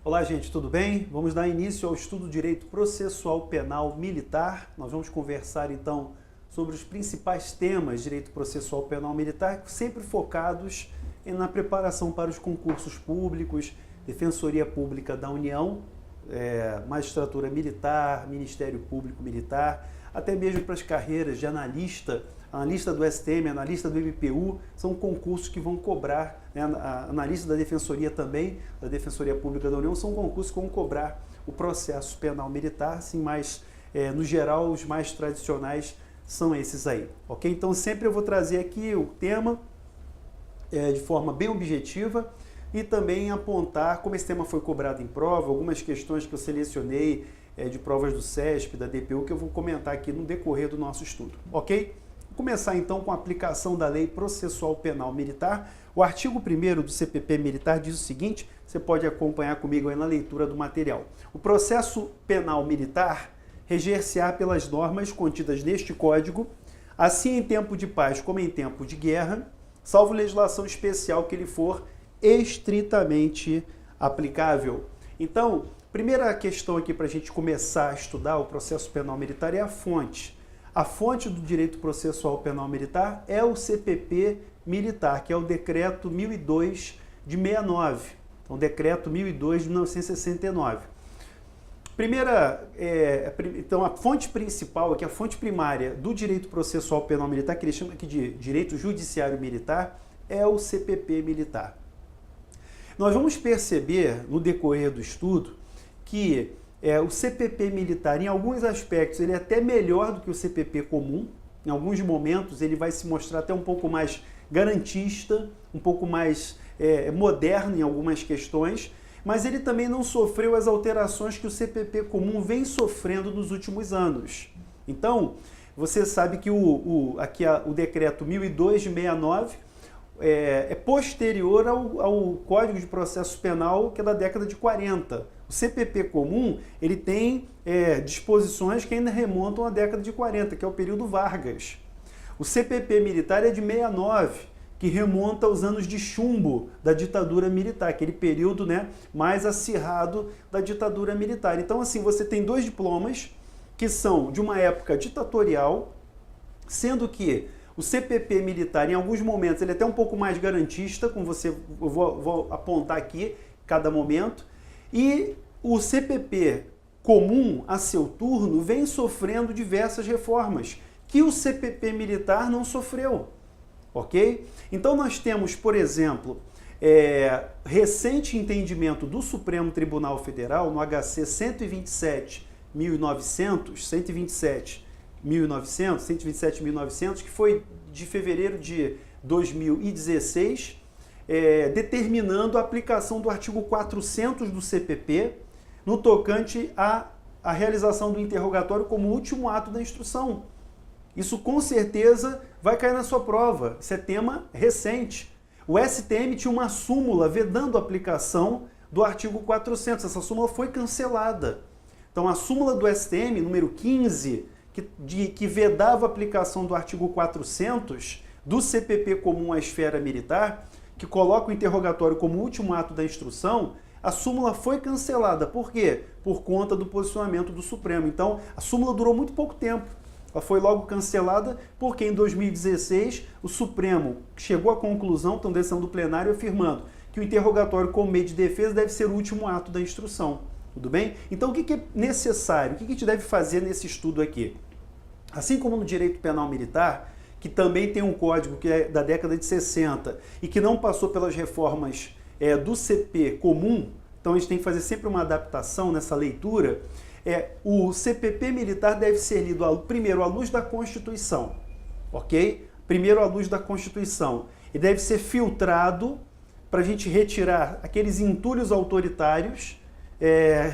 Olá, gente, tudo bem? Vamos dar início ao estudo do Direito Processual Penal Militar. Nós vamos conversar, então, sobre os principais temas de Direito Processual Penal Militar, sempre focados na preparação para os concursos públicos, Defensoria Pública da União, Magistratura Militar, Ministério Público Militar, até mesmo para as carreiras de analista do STM, analista do MPU, são concursos que vão cobrar, né, analista da Defensoria também, da Defensoria Pública da União, são concursos que vão cobrar o processo penal militar, assim, mas no geral os mais tradicionais são esses aí, ok? Então sempre eu vou trazer aqui o tema de forma bem objetiva e também apontar como esse tema foi cobrado em prova, algumas questões que eu selecionei de provas do CESP, da DPU, que eu vou comentar aqui no decorrer do nosso estudo, ok? Vou começar então com a aplicação da Lei Processual Penal Militar. O artigo 1º do CPP Militar diz o seguinte, você pode acompanhar comigo aí na leitura do material. O processo penal militar reger-se-á pelas normas contidas neste Código, assim em tempo de paz como em tempo de guerra, salvo legislação especial que lhe for estritamente aplicável. Então, primeira questão aqui para a gente começar a estudar o processo penal militar é a fonte. A fonte do direito processual penal militar é o CPP militar, que é o Decreto 1002 de 69. Então, o Decreto 1002 de 1969. Então, a fonte principal, aqui, a fonte primária do direito processual penal militar, que eles chamam aqui de direito judiciário militar, é o CPP militar. Nós vamos perceber no decorrer do estudo que o CPP militar, em alguns aspectos, ele é até melhor do que o CPP comum. Em alguns momentos, ele vai se mostrar até um pouco mais garantista, um pouco mais moderno em algumas questões, mas ele também não sofreu as alterações que o CPP comum vem sofrendo nos últimos anos. Então, você sabe que aqui o Decreto 1002 de 69 é posterior ao Código de Processo Penal, que é da década de 40. O CPP comum, ele tem disposições que ainda remontam à década de 40, que é o período Vargas. O CPP militar é de 69, que remonta aos anos de chumbo da ditadura militar, aquele período, né, mais acirrado da ditadura militar. Então, assim, você tem dois diplomas que são de uma época ditatorial, sendo que o CPP militar, em alguns momentos, ele é até um pouco mais garantista, como eu vou apontar aqui, cada momento, e o CPP comum, a seu turno, vem sofrendo diversas reformas, que o CPP militar não sofreu, ok? Então nós temos, por exemplo, recente entendimento do Supremo Tribunal Federal, no HC 127.1900, que foi de fevereiro de 2016, determinando a aplicação do artigo 400 do CPP no tocante à realização do interrogatório como último ato da instrução. Isso com certeza vai cair na sua prova, isso é tema recente. O STM tinha uma súmula vedando a aplicação do artigo 400, essa súmula foi cancelada. Então, a súmula do STM, número 15, que vedava a aplicação do artigo 400 do CPP comum à esfera militar, que coloca o interrogatório como último ato da instrução, a súmula foi cancelada. Por quê? Por conta do posicionamento do Supremo. Então, a súmula durou muito pouco tempo. Ela foi logo cancelada porque em 2016 o Supremo chegou à conclusão, então decisão do plenário, afirmando que o interrogatório como meio de defesa deve ser o último ato da instrução. Tudo bem? Então, o que é necessário? O que a gente deve fazer nesse estudo aqui? Assim como no direito penal militar, que também tem um código que é da década de 60 e que não passou pelas reformas do CP comum, então a gente tem que fazer sempre uma adaptação nessa leitura, o CPP militar deve ser lido primeiro à luz da Constituição, ok? Primeiro à luz da Constituição. E deve ser filtrado para a gente retirar aqueles entulhos autoritários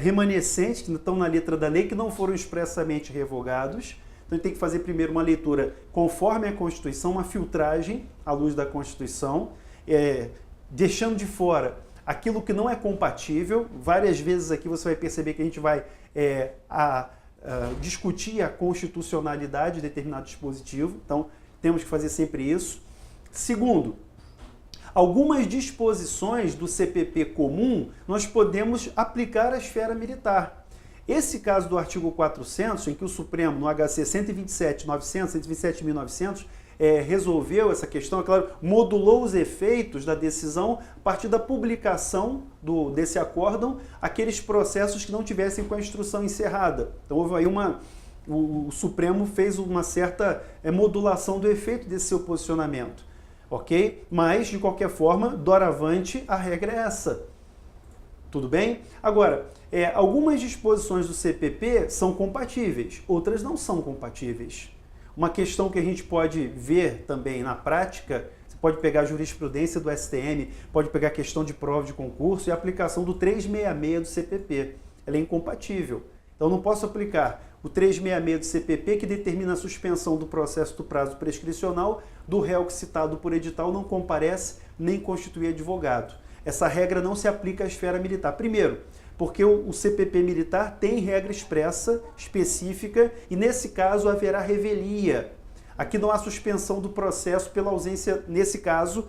remanescentes que estão na letra da lei, que não foram expressamente revogados. Então, a gente tem que fazer primeiro uma leitura conforme a Constituição, uma filtragem à luz da Constituição, deixando de fora aquilo que não é compatível. Várias vezes aqui você vai perceber que a gente vai discutir a constitucionalidade de determinado dispositivo. Então, temos que fazer sempre isso. Segundo, Algumas disposições do CPP comum nós podemos aplicar à esfera militar. Esse caso do artigo 400, em que o Supremo, no HC 127.900, 127.900, resolveu essa questão, é claro, modulou os efeitos da decisão a partir da publicação desse acórdão, aqueles processos que não tivessem com a instrução encerrada. Então houve aí o Supremo fez uma certa modulação do efeito desse seu posicionamento, ok? Mas, de qualquer forma, doravante, a regra é essa. Tudo bem? Agora, algumas disposições do CPP são compatíveis, outras não são compatíveis. Uma questão que a gente pode ver também na prática, você pode pegar a jurisprudência do STM, pode pegar a questão de prova de concurso e a aplicação do 366 do CPP. Ela é incompatível. Então, não posso aplicar o 366 do CPP, que determina a suspensão do processo do prazo prescricional do réu que, citado por edital, não comparece nem constitui advogado. Essa regra não se aplica à esfera militar. Primeiro, porque o CPP militar tem regra expressa, específica, e nesse caso haverá revelia. Aqui não há suspensão do processo pela ausência, nesse caso,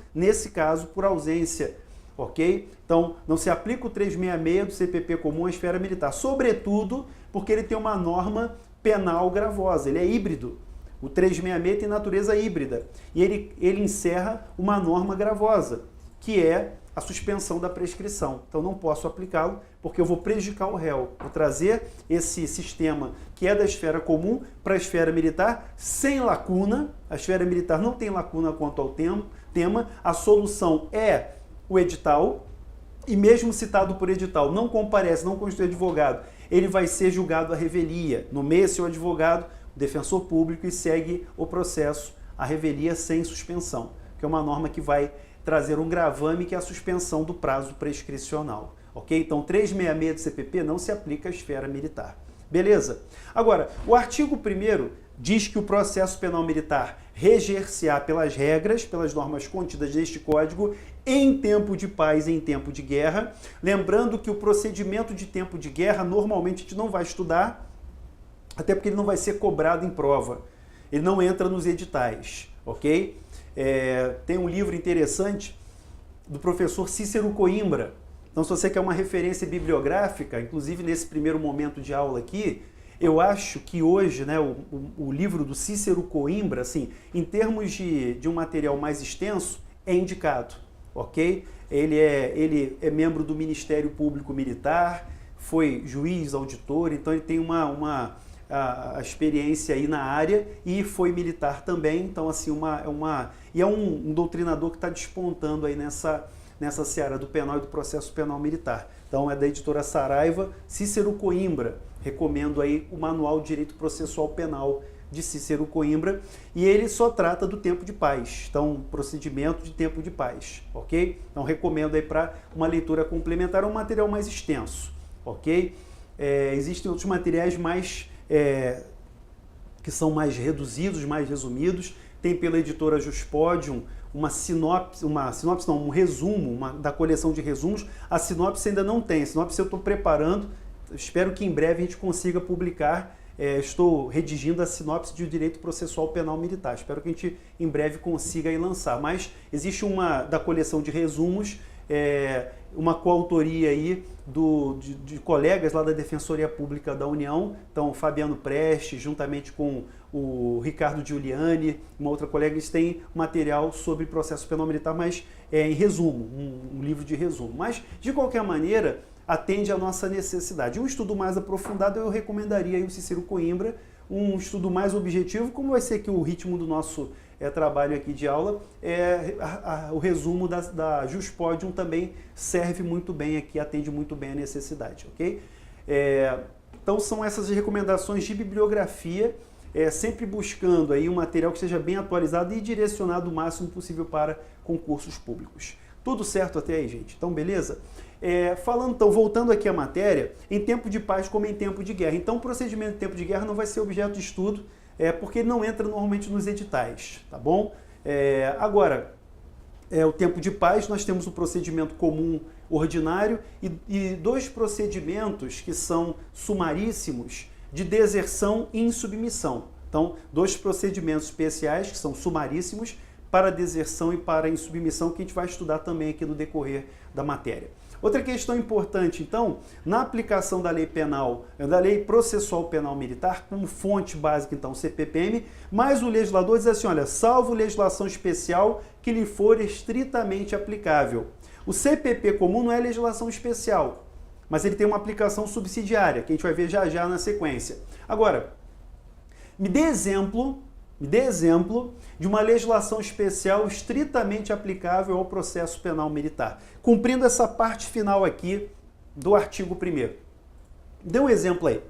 por ausência, ok? Então, não se aplica o 366 do CPP comum à esfera militar, sobretudo porque ele tem uma norma penal gravosa, ele é híbrido. O 366 tem natureza híbrida e ele encerra uma norma gravosa, que é a suspensão da prescrição. Então não posso aplicá-lo porque eu vou prejudicar o réu. Vou trazer esse sistema que é da esfera comum para a esfera militar sem lacuna. A esfera militar não tem lacuna quanto ao tema. A solução é o edital e mesmo citado por edital, não comparece, não constitui advogado, ele vai ser julgado à revelia. Nomeia seu advogado, o defensor público, e segue o processo à revelia sem suspensão, que é uma norma que vai trazer um gravame, que é a suspensão do prazo prescricional. Ok? Então, 366 do CPP não se aplica à esfera militar. Beleza? Agora, o artigo 1º diz que o processo penal militar reger-se-á pelas regras, pelas normas contidas neste Código, em tempo de paz e em tempo de guerra. Lembrando que o procedimento de tempo de guerra, normalmente a gente não vai estudar, até porque ele não vai ser cobrado em prova. Ele não entra nos editais, ok? Tem um livro interessante do professor Cícero Coimbra. Então, se você quer uma referência bibliográfica, inclusive nesse primeiro momento de aula aqui, eu acho que hoje, né, o livro do Cícero Coimbra, assim, em termos de um material mais extenso, é indicado, ok? Ele é membro do Ministério Público Militar, foi juiz, auditor, então ele tem a experiência aí na área e foi militar também, então assim, é um doutrinador que está despontando aí nessa seara do penal e do processo penal militar. Então é da editora Saraiva, Cícero Coimbra. Recomendo aí o Manual de Direito Processual Penal de Cícero Coimbra, e ele só trata do tempo de paz, então procedimento de tempo de paz, ok? Então recomendo aí para uma leitura complementar, um material mais extenso, ok? Existem outros materiais que são mais reduzidos, mais resumidos. Tem pela editora Juspodium um resumo da coleção de resumos. A sinopse ainda não tem. A sinopse eu estou preparando, espero que em breve a gente consiga publicar. Estou redigindo a sinopse de Direito Processual Penal Militar. Espero que a gente em breve consiga aí lançar. Mas existe da coleção de resumos, uma coautoria aí de colegas lá da Defensoria Pública da União, então Fabiano Preste, juntamente com o Ricardo Giuliani, uma outra colega, eles têm material sobre processo penal militar, mas em resumo, um livro de resumo. Mas, de qualquer maneira, atende à nossa necessidade. Um estudo mais aprofundado, eu recomendaria aí o Cícero Coimbra, um estudo mais objetivo, como vai ser que o ritmo do nosso trabalho aqui de aula, o resumo da Juspodium também serve muito bem aqui, atende muito bem a necessidade, ok? Então são essas recomendações de bibliografia, sempre buscando aí um material que seja bem atualizado e direcionado o máximo possível para concursos públicos. Tudo certo até aí, gente? Então, beleza? Voltando aqui à matéria, em tempo de paz como em tempo de guerra. Então, o procedimento de tempo de guerra não vai ser objeto de estudo, porque ele não entra normalmente nos editais, tá bom? Agora, o tempo de paz, nós temos o procedimento comum ordinário e dois procedimentos que são sumaríssimos de deserção e insubmissão. Então, dois procedimentos especiais que são sumaríssimos para deserção e para insubmissão, que a gente vai estudar também aqui no decorrer da matéria. Outra questão importante, então, na aplicação da lei penal, da lei processual penal militar, como fonte básica, então, CPPM, mas o legislador diz assim, olha, salvo legislação especial que lhe for estritamente aplicável. O CPP comum não é legislação especial, mas ele tem uma aplicação subsidiária, que a gente vai ver já já na sequência. Agora, me dê exemplo de uma legislação especial estritamente aplicável ao processo penal militar, cumprindo essa parte final aqui do artigo 1º. Dê um exemplo aí.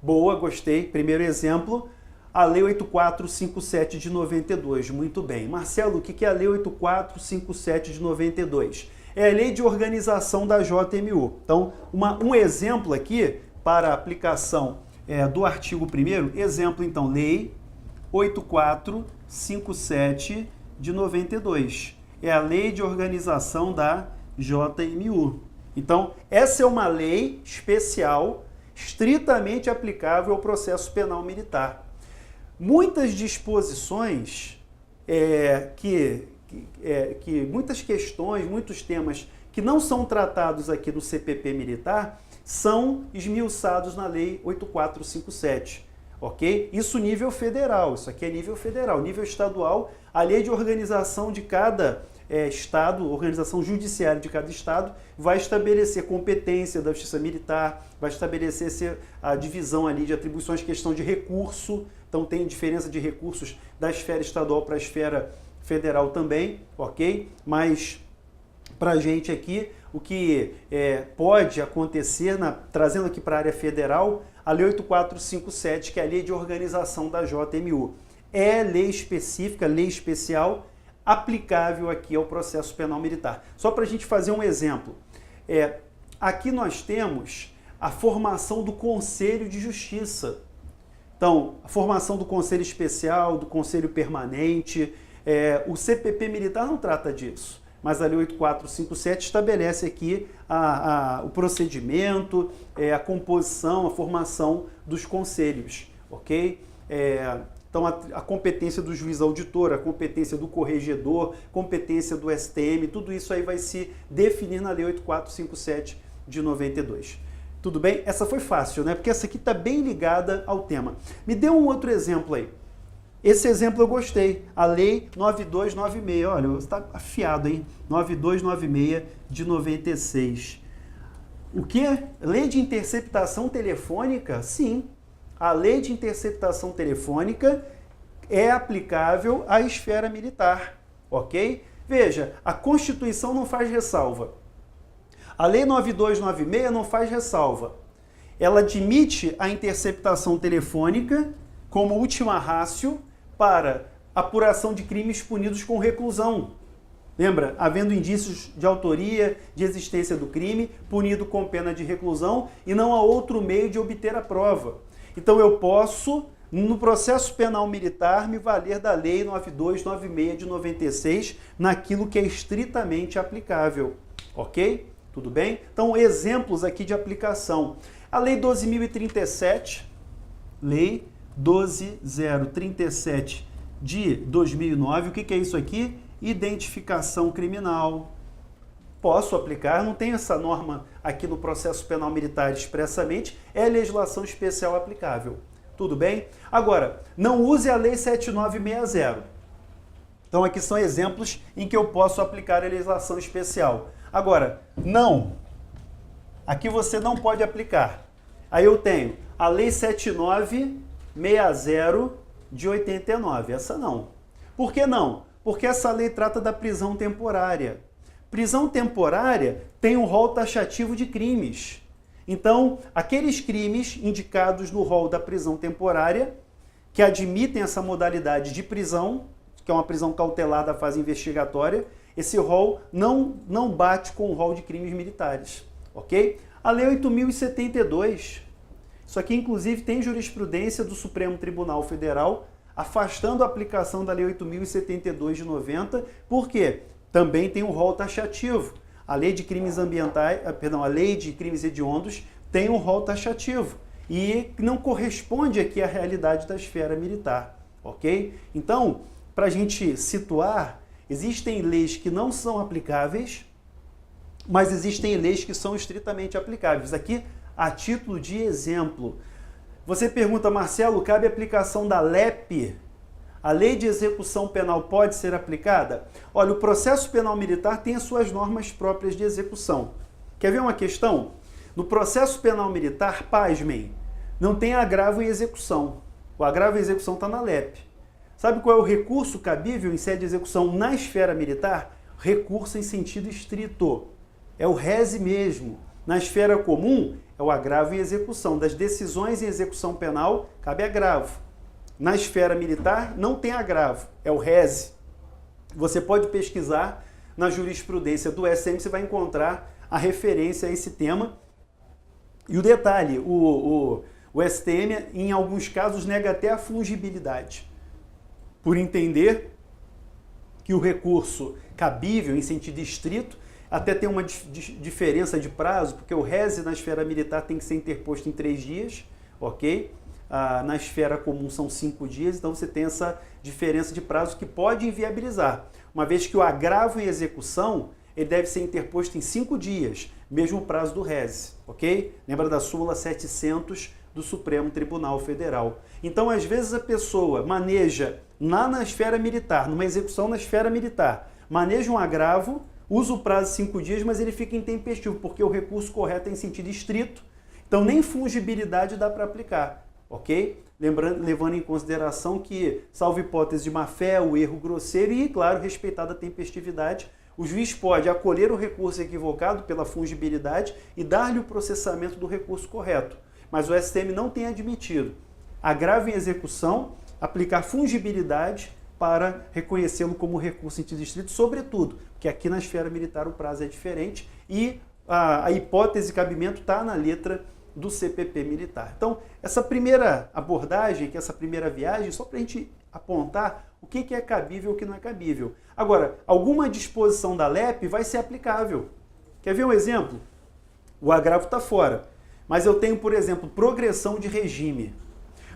Boa, gostei. Primeiro exemplo, a Lei 8457 de 92. Muito bem. Marcelo, o que é a Lei 8457 de 92? É a Lei de Organização da JMU. Então, um exemplo aqui para a aplicação do artigo 1º. Exemplo, então, Lei 8457 de 92. É a Lei de Organização da JMU. Então, essa é uma lei especial, estritamente aplicável ao processo penal militar. Muitas disposições, muitas questões, muitos temas que não são tratados aqui no CPP militar, são esmiuçados na Lei 8457. Ok? Isso nível federal, isso aqui é nível federal. Nível estadual, a lei de organização de cada estado, organização judiciária de cada estado, vai estabelecer competência da justiça militar, vai estabelecer a divisão ali de atribuições, questão de recurso, então tem diferença de recursos da esfera estadual para a esfera federal também, ok? Mas para a gente aqui, o que pode acontecer, trazendo aqui para a área federal, a Lei 8457, que é a Lei de Organização da JMU. É lei específica, lei especial, aplicável aqui ao processo penal militar. Só para a gente fazer um exemplo. Aqui nós temos a formação do Conselho de Justiça. Então, a formação do Conselho Especial, do Conselho Permanente. O CPP militar não trata disso. Mas a Lei 8457 estabelece aqui o procedimento, a composição, a formação dos conselhos, ok? Então, a competência do juiz auditor, a competência do corregedor, competência do STM, tudo isso aí vai se definir na Lei 8457 de 92. Tudo bem? Essa foi fácil, né? Porque essa aqui está bem ligada ao tema. Me dê um outro exemplo aí. Esse exemplo eu gostei, a Lei 9296, olha, você está afiado, hein? 9296 de 96. O que? Lei de interceptação telefônica? Sim, a Lei de interceptação telefônica é aplicável à esfera militar, ok? Veja, a Constituição não faz ressalva. A Lei 9296 não faz ressalva. Ela admite a interceptação telefônica como última ratio para apuração de crimes punidos com reclusão. Lembra? Havendo indícios de autoria, de existência do crime, punido com pena de reclusão e não há outro meio de obter a prova. Então eu posso, no processo penal militar, me valer da Lei 9296 de 96 naquilo que é estritamente aplicável. Ok? Tudo bem? Então, exemplos aqui de aplicação. A Lei 12.037, Lei 12037 de 2009, o que é isso aqui? Identificação criminal. Posso aplicar, não tem essa norma aqui no processo penal militar expressamente, é legislação especial aplicável. Tudo bem? Agora, não use a Lei 7960. Então aqui são exemplos em que eu posso aplicar a legislação especial. Agora, não. Aqui você não pode aplicar. Aí eu tenho a Lei 7960 de 89. Essa não. Por que não? Porque essa lei trata da prisão temporária. Prisão temporária tem um rol taxativo de crimes. Então, aqueles crimes indicados no rol da prisão temporária, que admitem essa modalidade de prisão, que é uma prisão cautelar da fase investigatória, esse rol não bate com o rol de crimes militares. Ok? A Lei 8.072. Isso aqui, inclusive, tem jurisprudência do Supremo Tribunal Federal afastando a aplicação da Lei 8.072 de 90, porque também tem um rol taxativo. A Lei de Crimes Ambientais, a Lei de Crimes Hediondos tem um rol taxativo e não corresponde aqui à realidade da esfera militar, ok? Então, para a gente situar, existem leis que não são aplicáveis, mas existem leis que são estritamente aplicáveis. Aqui, a título de exemplo, você pergunta, Marcelo, cabe aplicação da LEP? A Lei de Execução Penal pode ser aplicada? Olha, o processo penal militar tem as suas normas próprias de execução. Quer ver uma questão? No processo penal militar, pasmem, não tem agravo em execução. O agravo em execução está na LEP. Sabe qual é o recurso cabível em sede de execução na esfera militar? Recurso em sentido estrito. É o rese mesmo. Na esfera comum, é o agravo em execução. Das decisões em execução penal, cabe agravo. Na esfera militar, não tem agravo, é o rese. Você pode pesquisar na jurisprudência do SM, você vai encontrar a referência a esse tema. E o detalhe, o STM, em alguns casos, nega até a fungibilidade, por entender que o recurso cabível, em sentido estrito, até tem uma diferença de prazo, porque o rese na esfera militar tem que ser interposto em 3 dias, ok? Na esfera comum são 5 dias, então você tem essa diferença de prazo que pode inviabilizar. Uma vez que o agravo em execução, ele deve ser interposto em 5 dias, mesmo prazo do rese, ok? Lembra da súmula 700 do Supremo Tribunal Federal. Então, às vezes a pessoa maneja lá na esfera militar, numa execução na esfera militar, maneja um agravo, usa o prazo de 5 dias, mas ele fica intempestivo, porque o recurso correto é em sentido estrito, então nem fungibilidade dá para aplicar. Ok? Levando em consideração que, salvo hipótese de má-fé, o erro grosseiro e, claro, respeitada a tempestividade, o juiz pode acolher o recurso equivocado pela fungibilidade e dar-lhe o processamento do recurso correto. Mas o STM não tem admitido agravo em execução, aplicar fungibilidade para reconhecê-lo como recurso em sentido estrito, sobretudo, porque aqui na esfera militar o prazo é diferente e a hipótese de cabimento está na letra do CPP militar. Então, essa primeira abordagem, essa primeira viagem, só para a gente apontar o que é cabível e o que não é cabível. Agora, alguma disposição da LEP vai ser aplicável. Quer ver um exemplo? O agravo está fora, mas eu tenho, por exemplo, progressão de regime.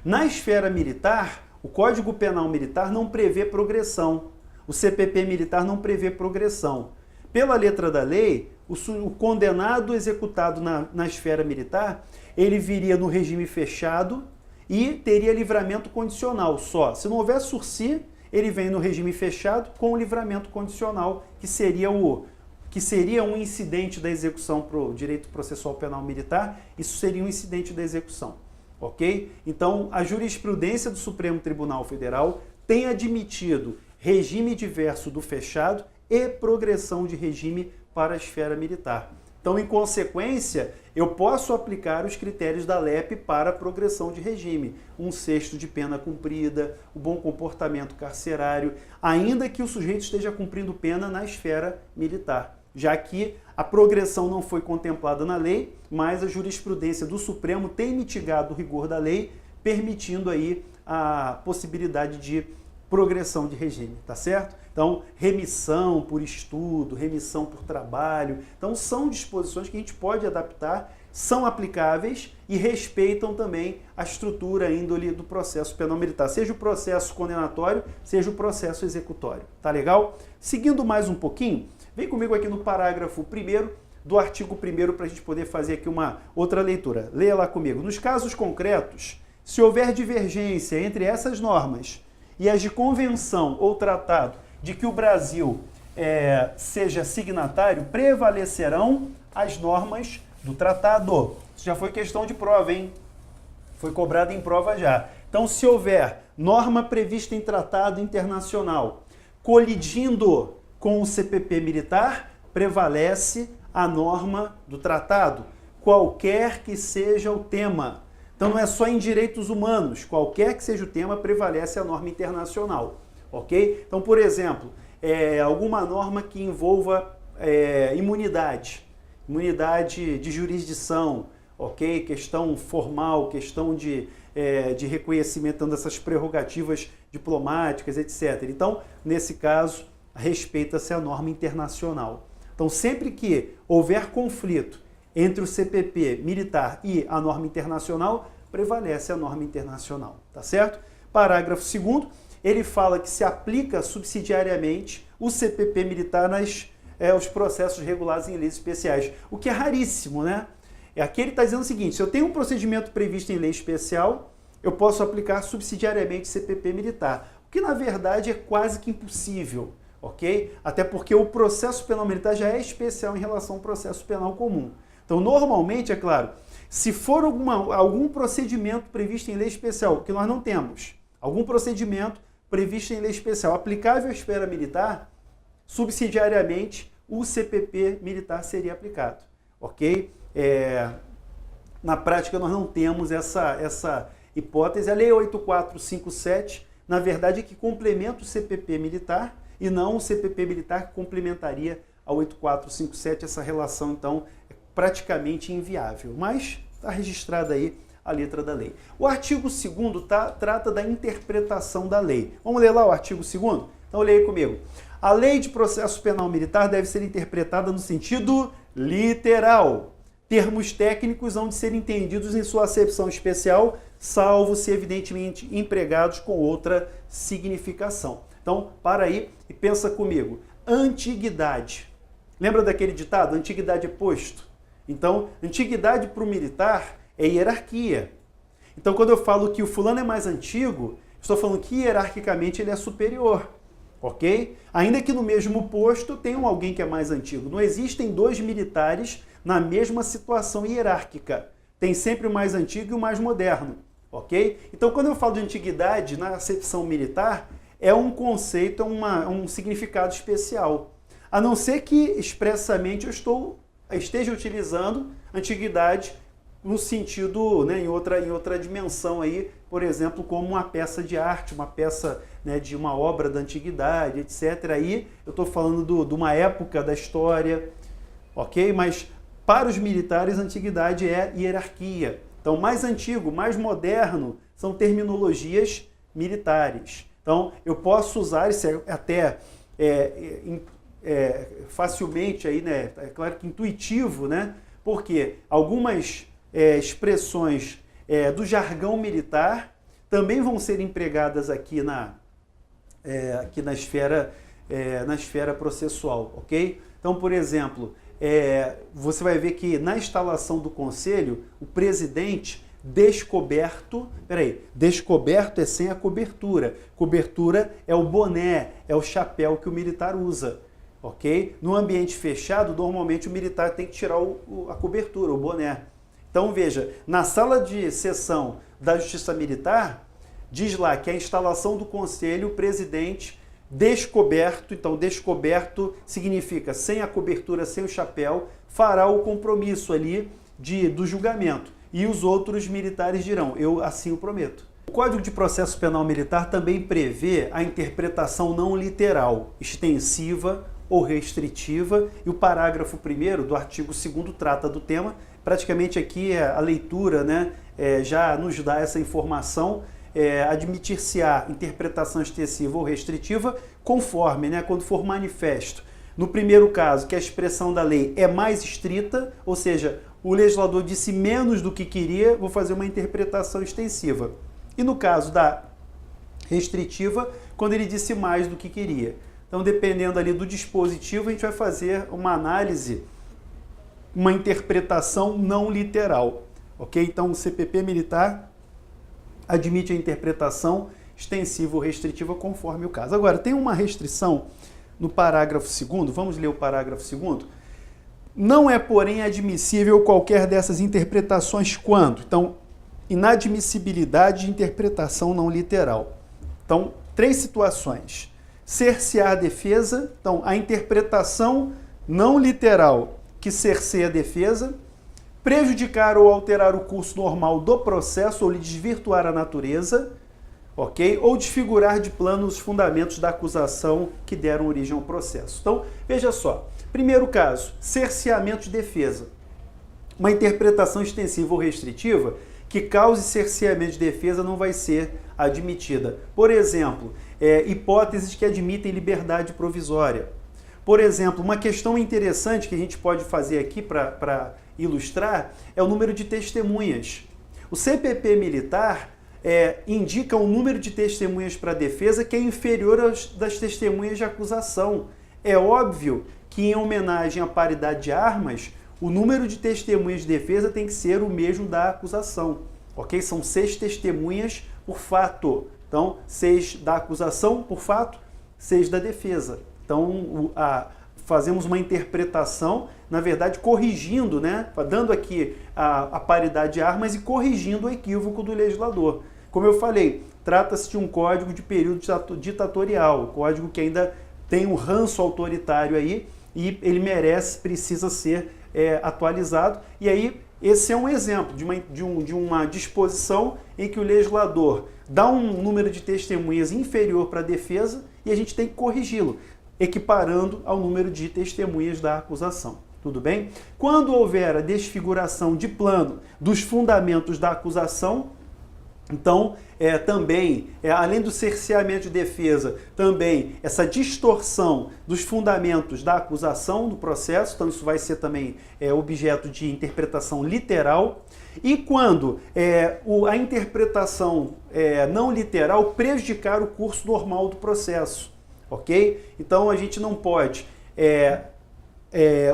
Na esfera militar, o Código Penal Militar não prevê progressão. O CPP militar não prevê progressão. Pela letra da lei, o condenado executado na esfera militar, ele viria no regime fechado e teria livramento condicional só. Se não houver sursi, ele vem no regime fechado com o livramento condicional, que seria um incidente da execução para o direito processual penal militar. Isso seria um incidente da execução, ok? Então, a jurisprudência do Supremo Tribunal Federal tem admitido regime diverso do fechado e progressão de regime para a esfera militar. Então, em consequência, eu posso aplicar os critérios da LEP para a progressão de regime. 1/6 de pena cumprida, o bom comportamento carcerário, ainda que o sujeito esteja cumprindo pena na esfera militar, já que a progressão não foi contemplada na lei, mas a jurisprudência do Supremo tem mitigado o rigor da lei, permitindo aí a possibilidade de progressão de regime, tá certo? Então, remissão por estudo, remissão por trabalho. Então, são disposições que a gente pode adaptar, são aplicáveis e respeitam também a estrutura, a índole do processo penal militar, seja o processo condenatório, seja o processo executório. Tá legal? Seguindo mais um pouquinho, vem comigo aqui no parágrafo 1º do artigo 1º para a gente poder fazer aqui uma outra leitura. Leia lá comigo. Nos casos concretos, se houver divergência entre essas normas e as de convenção ou tratado de que o Brasil seja signatário, prevalecerão as normas do tratado. Isso já foi questão de prova, hein? Foi cobrado em prova já. Então, se houver norma prevista em tratado internacional colidindo com o CPP militar, prevalece a norma do tratado, qualquer que seja o tema. Então, não é só em direitos humanos, qualquer que seja o tema, prevalece a norma internacional, ok? Então, por exemplo, alguma norma que envolva imunidade de jurisdição, ok? Questão formal, questão de reconhecimento dessas prerrogativas diplomáticas, etc. Então, nesse caso, respeita-se a norma internacional. Então, sempre que houver conflito entre o CPP militar e a norma internacional, prevalece a norma internacional, tá certo? Parágrafo 2º, ele fala que se aplica subsidiariamente o CPP militar os processos regulados em leis especiais, o que é raríssimo, né? Aqui ele está dizendo o seguinte: se eu tenho um procedimento previsto em lei especial, eu posso aplicar subsidiariamente CPP militar, o que na verdade é quase que impossível, ok? Até porque o processo penal militar já é especial em relação ao processo penal comum. Então, normalmente, é claro, se for algum procedimento previsto em lei especial, que nós não temos, algum procedimento previsto em lei especial aplicável à esfera militar, subsidiariamente o CPP militar seria aplicado, ok? Na prática, nós não temos essa hipótese. A Lei 8457, na verdade, é que complementa o CPP militar e não o CPP militar que complementaria a 8457. Essa relação, então, é praticamente inviável, mas está registrada aí a letra da lei. O artigo 2º trata da interpretação da lei. Vamos ler lá o artigo 2º? Então, leia comigo. A lei de processo penal militar deve ser interpretada no sentido literal. Termos técnicos hão de ser entendidos em sua acepção especial, salvo se evidentemente empregados com outra significação. Então, para aí e pensa comigo. Antiguidade. Lembra daquele ditado? Antiguidade é posto. Então, antiguidade para o militar é hierarquia. Então, quando eu falo que o fulano é mais antigo, estou falando que hierarquicamente ele é superior. Ok? Ainda que no mesmo posto tenham alguém que é mais antigo. Não existem dois militares na mesma situação hierárquica. Tem sempre o mais antigo e o mais moderno. Ok? Então, quando eu falo de antiguidade na acepção militar, é um conceito, um significado especial. A não ser que expressamente eu esteja utilizando antiguidade no sentido, né, em outra dimensão aí, por exemplo, como uma peça de arte, uma peça, né, de uma obra da antiguidade, etc. Aí eu estou falando de uma época da história, ok? Mas para os militares, a antiguidade é hierarquia. Então, mais antigo, mais moderno, são terminologias militares. Então, eu posso usar, isso é até facilmente, aí, né, é claro que intuitivo, né? Porque algumas expressões do jargão militar também vão ser empregadas aqui na esfera processual, ok? Então, por exemplo, você vai ver que na instalação do conselho, o presidente descoberto é sem a cobertura. Cobertura é o boné, é o chapéu que o militar usa, ok? No ambiente fechado, normalmente o militar tem que tirar a cobertura, o boné. Então, veja, na sala de sessão da Justiça Militar, diz lá que a instalação do conselho, o presidente descoberto, então descoberto significa sem a cobertura, sem o chapéu, fará o compromisso ali do julgamento. E os outros militares dirão, eu assim o prometo. O Código de Processo Penal Militar também prevê a interpretação não literal, extensiva ou restritiva, e o parágrafo 1º do artigo 2º trata do tema. Praticamente aqui a leitura, né, já nos dá essa informação. Admitir-se-á interpretação extensiva ou restritiva conforme, né, quando for manifesto. No primeiro caso, que a expressão da lei é mais estrita, ou seja, o legislador disse menos do que queria, vou fazer uma interpretação extensiva. E no caso da restritiva, quando ele disse mais do que queria. Então, dependendo ali do dispositivo, a gente vai fazer uma análise, uma interpretação não literal. Ok? Então, o CPP militar admite a interpretação extensiva ou restritiva conforme o caso. Agora, tem uma restrição no parágrafo 2º, vamos ler o parágrafo 2º. Não é, porém, admissível qualquer dessas interpretações quando? Então, inadmissibilidade de interpretação não literal. Então, 3 situações. Cercear a defesa, então, a interpretação não literal que cerceia a defesa, prejudicar ou alterar o curso normal do processo ou lhe desvirtuar a natureza, ok? Ou desfigurar de plano os fundamentos da acusação que deram origem ao processo. Então, veja só. Primeiro caso, cerceamento de defesa. Uma interpretação extensiva ou restritiva que cause cerceamento de defesa não vai ser admitida. Por exemplo, hipóteses que admitem liberdade provisória. Por exemplo, uma questão interessante que a gente pode fazer aqui para ilustrar é o número de testemunhas. O CPP militar indica um número de testemunhas para a defesa que é inferior aos das testemunhas de acusação. É óbvio que, em homenagem à paridade de armas, o número de testemunhas de defesa tem que ser o mesmo da acusação, ok? São 6 testemunhas por fato. Então, 6 da acusação por fato, 6 da defesa. Então, fazemos uma interpretação, na verdade, corrigindo, né? Dando aqui a paridade de armas e corrigindo o equívoco do legislador. Como eu falei, trata-se de um código de período ditatorial, código que ainda tem um ranço autoritário aí e ele precisa ser atualizado. E aí, esse é um exemplo de uma disposição em que o legislador dá um número de testemunhas inferior para a defesa e a gente tem que corrigi-lo, equiparando ao número de testemunhas da acusação. Tudo bem? Quando houver a desfiguração de plano dos fundamentos da acusação, então, também, além do cerceamento de defesa, também essa distorção dos fundamentos da acusação do processo, então isso vai ser também objeto de interpretação literal. E quando a interpretação não literal prejudicar o curso normal do processo, ok? Então a gente não pode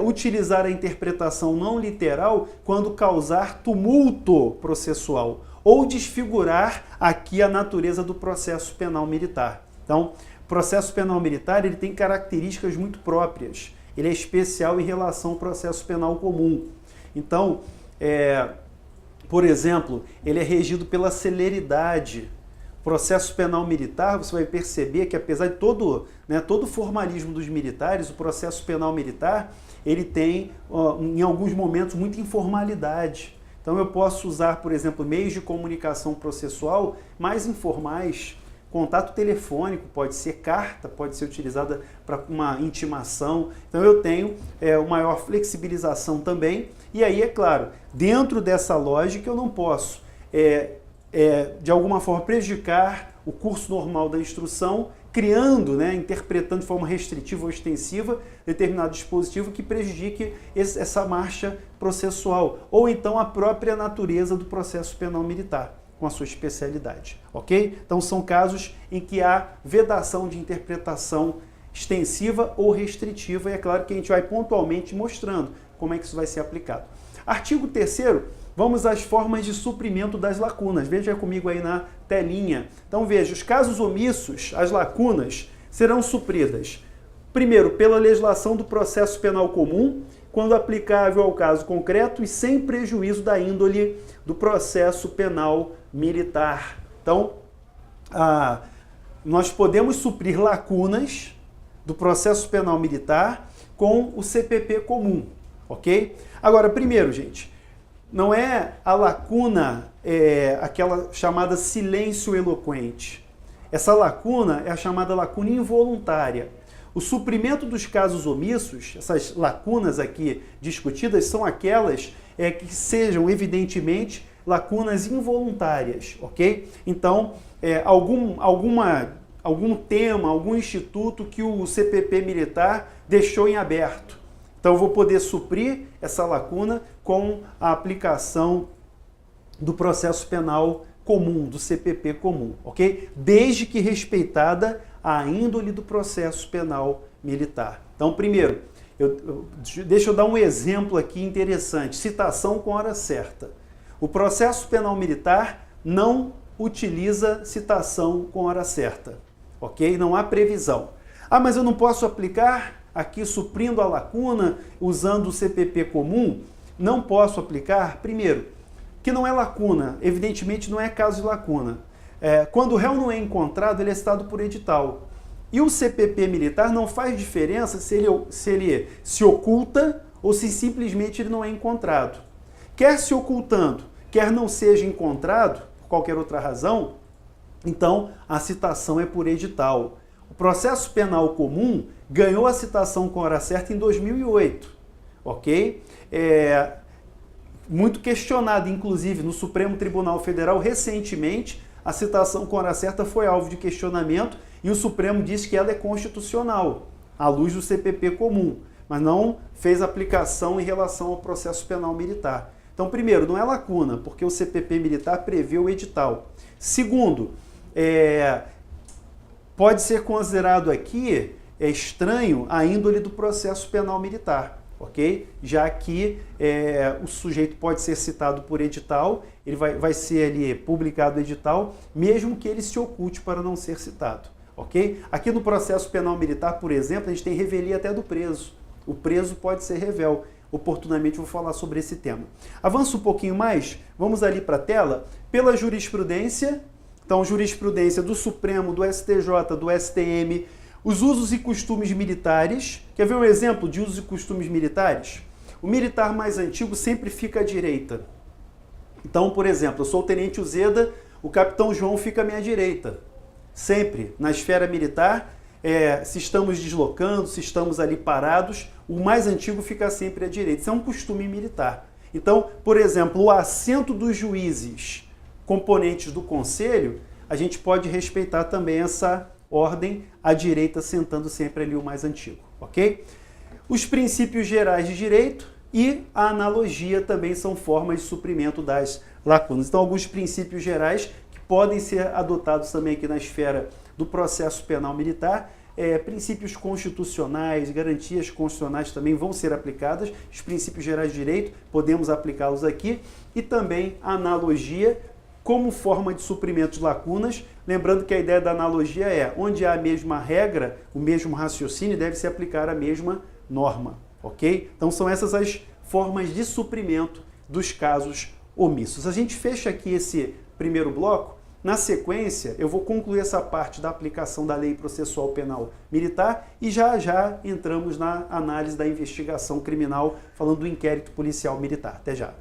utilizar a interpretação não literal quando causar tumulto processual ou desfigurar aqui a natureza do processo penal militar. Então, o processo penal militar ele tem características muito próprias. Ele é especial em relação ao processo penal comum. Então, por exemplo, ele é regido pela celeridade. O processo penal militar, você vai perceber que apesar de todo o formalismo dos militares, o processo penal militar, ele tem, em alguns momentos, muita informalidade. Então eu posso usar, por exemplo, meios de comunicação processual mais informais. Contato telefônico, pode ser carta, pode ser utilizada para uma intimação. Então eu tenho uma maior flexibilização também. E aí, é claro, dentro dessa lógica eu não posso, de alguma forma, prejudicar o curso normal da instrução, criando, interpretando de forma restritiva ou extensiva determinado dispositivo que prejudique essa marcha processual, ou então a própria natureza do processo penal militar, com a sua especialidade, ok? Então são casos em que há vedação de interpretação extensiva ou restritiva, e é claro que a gente vai pontualmente mostrando como é que isso vai ser aplicado. Artigo 3º, vamos às formas de suprimento das lacunas. Veja comigo aí na telinha. Então veja, os casos omissos, as lacunas, serão supridas, primeiro, pela legislação do processo penal comum, quando aplicável ao caso concreto e sem prejuízo da índole do processo penal militar. Então, nós podemos suprir lacunas do processo penal militar com o CPP comum, ok? Agora, primeiro, gente, não é a lacuna aquela chamada silêncio eloquente. Essa lacuna é a chamada lacuna involuntária. O suprimento dos casos omissos, essas lacunas aqui discutidas, são aquelas que sejam, evidentemente, lacunas involuntárias, ok? Então, algum tema, algum instituto que o CPP militar deixou em aberto. Então, eu vou poder suprir essa lacuna com a aplicação do processo penal comum, do CPP comum, ok? Desde que respeitada a índole do processo penal militar. Então, primeiro, deixa eu dar um exemplo aqui interessante. Citação com hora certa. O processo penal militar não utiliza citação com hora certa, ok? Não há previsão. Mas eu não posso aplicar aqui suprindo a lacuna usando o CPP comum? Não posso aplicar, primeiro, que não é lacuna, evidentemente não é caso de lacuna. Quando o réu não é encontrado, ele é citado por edital. E o CPP militar não faz diferença se ele se oculta ou se simplesmente ele não é encontrado. Quer se ocultando, quer não seja encontrado, por qualquer outra razão, então a citação é por edital. O processo penal comum ganhou a citação com hora certa em 2008, ok? Muito questionado, inclusive, no Supremo Tribunal Federal, recentemente, a citação com hora certa foi alvo de questionamento e o Supremo disse que ela é constitucional, à luz do CPP comum, mas não fez aplicação em relação ao processo penal militar. Então, primeiro, não é lacuna, porque o CPP militar prevê o edital. Segundo, pode ser considerado aqui estranho a índole do processo penal militar, ok? Já que o sujeito pode ser citado por edital, ele vai ser ali publicado o edital, mesmo que ele se oculte para não ser citado, ok? Aqui no processo penal militar, por exemplo, a gente tem revelia até do preso. O preso pode ser revel. Oportunamente vou falar sobre esse tema. Avança um pouquinho mais, vamos ali para a tela. Pela jurisprudência, então jurisprudência do Supremo, do STJ, do STM, os usos e costumes militares. Quer ver um exemplo de usos e costumes militares? O militar mais antigo sempre fica à direita. Então, por exemplo, eu sou o tenente Uzeda, o capitão João fica à minha direita. Sempre, na esfera militar, se estamos deslocando, se estamos ali parados, o mais antigo fica sempre à direita. Isso é um costume militar. Então, por exemplo, o assento dos juízes, componentes do conselho, a gente pode respeitar também essa ordem à direita, sentando sempre ali o mais antigo, ok? Os princípios gerais de direito e a analogia também são formas de suprimento das lacunas. Então, alguns princípios gerais que podem ser adotados também aqui na esfera do processo penal militar, princípios constitucionais, garantias constitucionais também vão ser aplicadas, os princípios gerais de direito, podemos aplicá-los aqui, e também a analogia como forma de suprimento de lacunas, lembrando que a ideia da analogia é, onde há a mesma regra, o mesmo raciocínio, deve se aplicar a mesma norma, ok? Então são essas as formas de suprimento dos casos omissos. A gente fecha aqui esse primeiro bloco. Na sequência, eu vou concluir essa parte da aplicação da Lei Processual Penal Militar e já entramos na análise da investigação criminal, falando do inquérito policial militar. Até já.